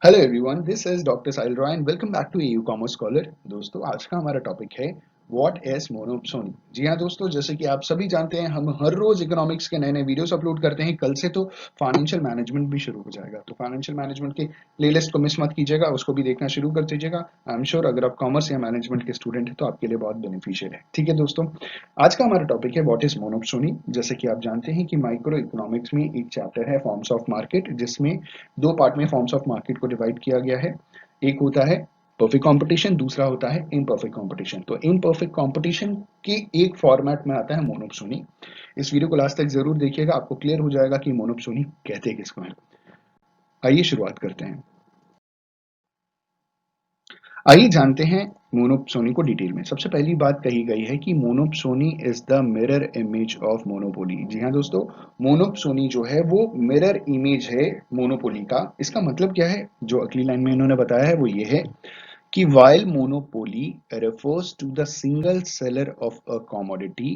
Hello everyone, this is doctor Sahil Roy and welcome back to AU commerce scholar. दोस्तों, आज का हमारा टॉपिक है व्हाट इज मोनोप्सोनी। जी हाँ दोस्तों, जैसे कि आप सभी जानते हैं, हम हर रोज इकोनॉमिक्स के नए नए वीडियोस अपलोड करते हैं। कल से तो फाइनेंशियल मैनेजमेंट भी शुरू हो जाएगा, तो फाइनेंशियल मैनेजमेंट के प्लेलिस्ट को मिस मत कीजिएगा, उसको भी देखना शुरू कर दीजिएगा। आई एम श्योर अगर आप कॉमर्स या मैनेजमेंट के स्टूडेंट हैं तो आपके लिए बहुत बेनिफिशियल है। ठीक है दोस्तों, आज का हमारा टॉपिक है व्हाट इज मोनोप्सोनी। जैसे कि आप जानते हैं कि माइक्रो इकोनॉमिक्स में एक चैप्टर है फॉर्म्स ऑफ मार्केट, जिसमें दो पार्ट में फॉर्म्स ऑफ मार्केट को डिवाइड किया गया है। एक होता है परफेक्ट कंपटीशन, दूसरा होता है इनपरफेक्ट कंपटीशन। तो इनपरफेक्ट कंपटीशन के एक फॉर्मेट में आता है मोनोप्सोनी। इस वीडियो को लास्ट तक जरूर देखिएगा, आपको क्लियर हो जाएगा कि मोनोप्सोनी कहते हैं किसको है। आइए शुरुआत करते हैं। आइए जानते हैं मोनोप्सोनी को डिटेल में। सबसे पहली बात कही गई है कि monopsony is the mirror image of monopoly. जी हाँ दोस्तों, मोनोप्सोनी जो है वो मिरर इमेज है मोनोपोली का। इसका मतलब क्या है, जो अगली लाइन में इन्होंने बताया है वो ये है कि while monopoly refers to the single seller of a commodity,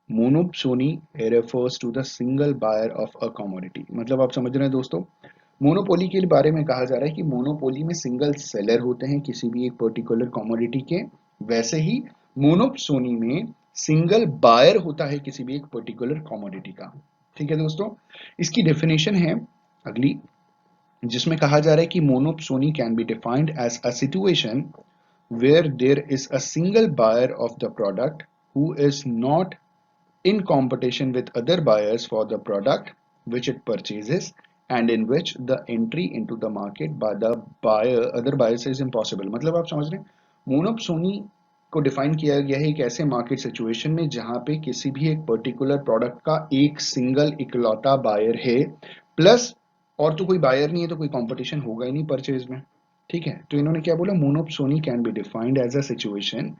monopsony refers to the single buyer of a commodity। मतलब आप समझ रहे हैं दोस्तों, मोनोपोली के बारे में कहा जा रहा है कि मोनोपोली में सिंगल सेलर होते हैं किसी भी एक पर्टिकुलर कमोडिटी के, वैसे ही मोनोप्सोनी में सिंगल बायर होता है किसी भी एक पर्टिकुलर कमोडिटी का। ठीक है दोस्तों, इसकी डेफिनेशन है अगली, जिसमें कहा जा रहा है कि monopsony can be defined as a situation where there is a single buyer of the product who is not in competition with other buyers for the product which it purchases and in which the entry into the market by the buyer other buyers is impossible। मतलब आप समझ रहे हैं, मोनोप्सोनी को define किया गया है एक ऐसे मार्केट सिचुएशन में जहां पे किसी भी एक पर्टिकुलर प्रोडक्ट का एक सिंगल इकलौता बायर है, प्लस और तो कोई बायर नहीं है, तो कोई कंपटीशन होगा ही नहीं परचेज में। ठीक है, तो इन्होंने क्या बोला, monopsony can be defined as a situation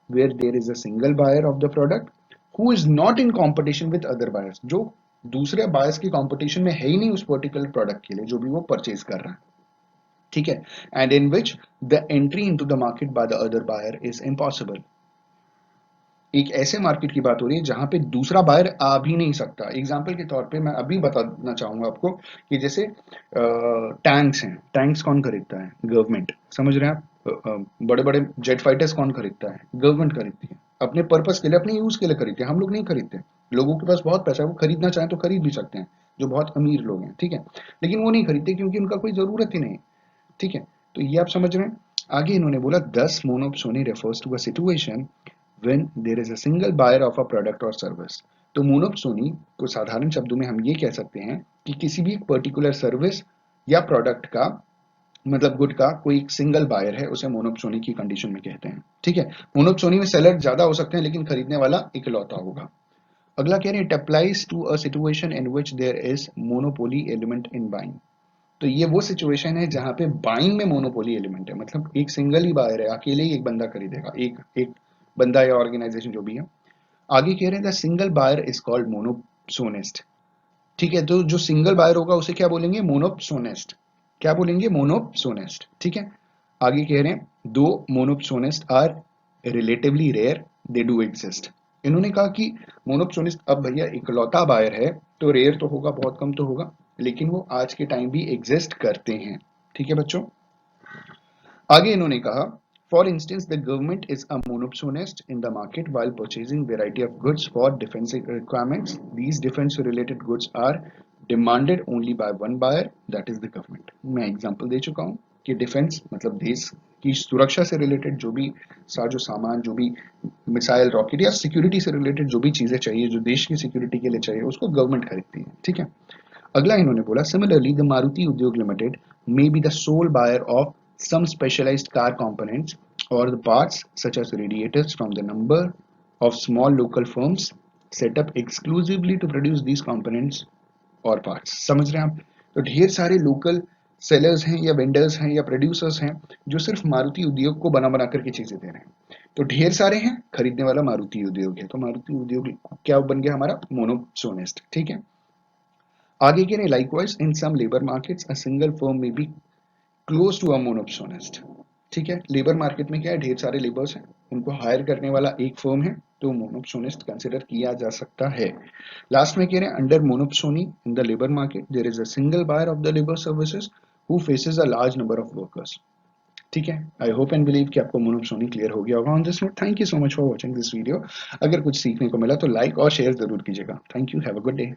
where there is a single buyer of the product who is not in competition with other buyers, जो दूसरे बायर्स की कॉम्पिटिशन में है ही नहीं उस पर्टिकुलर प्रोडक्ट के लिए जो भी वो परचेज कर रहा है। ठीक है, and in which the entry into the market by the other buyer is impossible. एक ऐसे मार्केट की बात हो रही है जहां पे दूसरा बायर आ भी नहीं सकता। एग्जाम्पल के तौर पे मैं अभी बताना चाहूंगा आपको कि जैसे टैंक्स हैं, टैंक्स कौन खरीदता है? गवर्नमेंट। समझ रहे हैं आप? बड़े बड़े जेट फाइटर्स कौन खरीदता है? गवर्नमेंट खरीदती है, अपने पर्पस के लिए, अपने यूज के लिए खरीदते हैं। हम लोग नहीं खरीदते। लोगों के पास बहुत पैसा है, वो खरीदना चाहें तो खरीद भी सकते हैं, जो बहुत अमीर लोग हैं। ठीक है, लेकिन वो नहीं खरीदते क्योंकि उनका कोई जरूरत ही नहीं है। ठीक है, तो ये आप समझ रहे हैं। आगे इन्होंने बोला, this monopsony refers to a situation when there is a single buyer of a product or service। तो मोनोप्सोनी को साधारण शब्दों में हम ये कह सकते हैं कि किसी भी पर्टिकुलर सर्विस या प्रोडक्ट का, मतलब गुड का कोई एक सिंगल बायर है, उसे मोनोप्सोनी की कंडीशन में कहते हैं। ठीक है, मोनोप्सोनी में सेलर ज्यादा हो सकते हैं लेकिन खरीदने वाला इकलौता होगा। अगला कह रहे हैं, it applies to a situation in which there is monopoly element in buying. तो ये वो सिचुएशन है जहां पे बाइंग में मोनोपोली एलिमेंट है, मतलब एक सिंगल ही बायर है, अकेले ही एक बंदा खरीदेगा, एक एक बंदा या ऑर्गेनाइजेशन जो भी है। आगे कह रहे हैं the single buyer is called monopsonist. ठीक है, तो जो सिंगल बायर होगा उसे क्या बोलेंगे? मोनोप्सोनिस्ट। क्या बोलेंगे? मोनोप्सोनिस्ट। ठीक है, आगे कह रहे हैं, though monopsonist are relatively rare, they do exist. इन्होंने कहा कि मोनोप्सोनिस्ट, अब भैया इकलौता बायर है तो रेयर तो होगा, बहुत कम तो होगा, लेकिन वो आज के टाइम भी एग्जिस्ट करते हैं। ठीक है बच्चों, आगे इन्होंने कहा, for instance the government is a monopsonist in the market while purchasing variety of goods for defense requirements। These defense related goods are demanded only by one buyer, that is the government। मैं example दे चुका हूं कि defence मतलब देश की सुरक्षा से related जो भी साजो सामान, जो भी मिसाइल, रॉकेट या सिक्योरिटी से रिलेटेड जो भी चीजें चाहिए, जो देश की सिक्योरिटी के लिए चाहिए, उसको गवर्नमेंट खरीदती है। ठीक है, अगला इन्होंने बोला, similarly the Maruti Udyog limited may be the sole buyer of some specialized car components or the parts such as radiators from the number of small local firms set up exclusively to produce these components और parts। समझ रहे हैं आप? तो ढेर सारे local sellers हैं या वेंडर्स हैं या प्रोड्यूसर्स हैं जो सिर्फ मारुति उद्योग को बना बना करके चीजें दे रहे हैं। तो ढेर सारे हैं, खरीदने वाला मारुति उद्योग है, तो मारुति उद्योग क्या बन गया? हमारा मोनोप्सोनिस्ट। ठीक है, आगे कह रहे, likewise in some labour markets a single firm may be close to a monopsonist. ठीक है, लेबर मार्केट में क्या है, ढेर सारे लेबर्स हैं, उनको हायर करने वाला एक फर्म है, तो मोनोप्सोनिस्ट कंसिडर किया जा सकता है। लास्ट में कह रहे हैं, under monopsony in the labour market there is a single buyer of the labour services who faces a large number of workers. ठीक है, आई होप एंड बिलीव कि आपको मोनोप्सोनी क्लियर हो गया होगा। On this note, thank you so much for watching this video. अगर कुछ सीखने को मिला तो लाइक और शेयर जरूर कीजिएगा। Thank you, have a good day.